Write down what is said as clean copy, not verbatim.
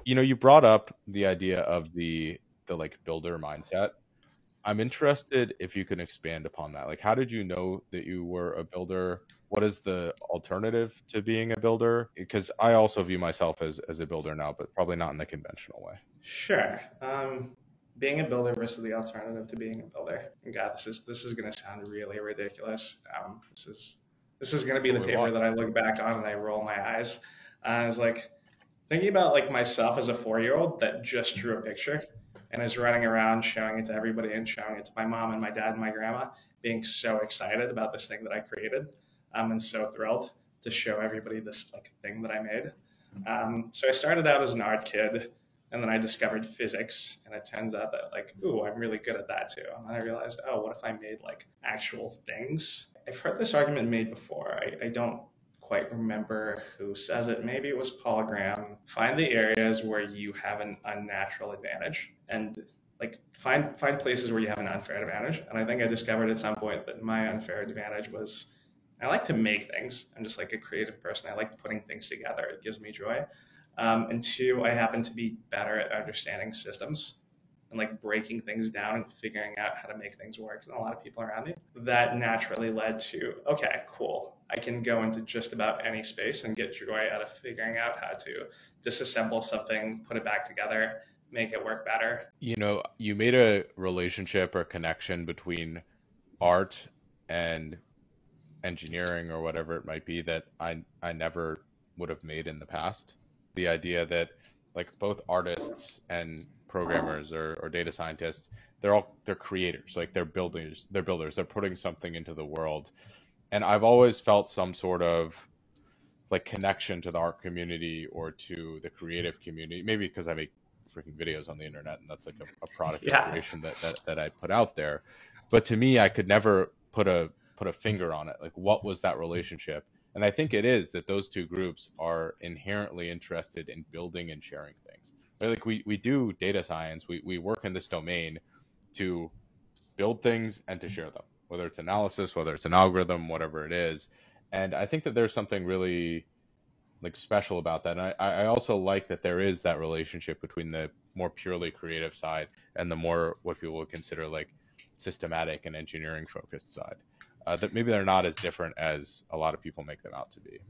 You brought up the idea of the like builder mindset. I'm interested if you can expand upon that. Like, how did you know that you were a builder? What is the alternative to being a builder? Because I also view myself as a builder now, but probably not in the conventional way. Sure. Being a builder versus the alternative to being a builder. God, this is going to sound really ridiculous. This is going to be the Totally paper why. that I look back on and I roll my eyes. I was like thinking about like myself as a 4 year old that just drew a picture and is running around showing it to everybody and showing it to my mom and my dad and my grandma, being so excited about this thing that I created, and so thrilled to show everybody this like thing that I made. So I started out as an art kid, and then I discovered physics, and it turns out that like, ooh, I'm really good at that too. And then I realized, oh, what if I made like actual things? I've heard this argument made before. I don't quite remember who says it. Maybe it was Paul Graham. Find the areas where you have an unnatural advantage, and like find places where you have an unfair advantage. And I think I discovered at some point that my unfair advantage was I like to make things. I'm just like a creative person. I like putting things together. It gives me joy. And two, I happen to be better at understanding systems and like breaking things down and figuring out how to make things work than a lot of people around me. That naturally led to, okay, cool. I can go into just about any space and get joy out of figuring out how to disassemble something, put it back together, make it work better. You made a relationship or connection between art and engineering or whatever it might be that I never would have made in the past. The idea that like both artists and programmers or data scientists, they're creators, like they're putting something into the world. And I've always felt some sort of like connection to the art community or to the creative community, maybe because I make freaking videos on the internet and that's like a product of Yeah. creation that I put out there. But to me, I could never put a finger on it. Like, what was that relationship? And I think it is that those two groups are inherently interested in building and sharing things. Right? Like we do data science, we work in this domain to build things and to share them, whether it's analysis, whether it's an algorithm, whatever it is. And I think that there's something really like special about that. And I also like that there is that relationship between the more purely creative side and the more what people would consider like systematic and engineering focused side. That maybe they're not as different as a lot of people make them out to be.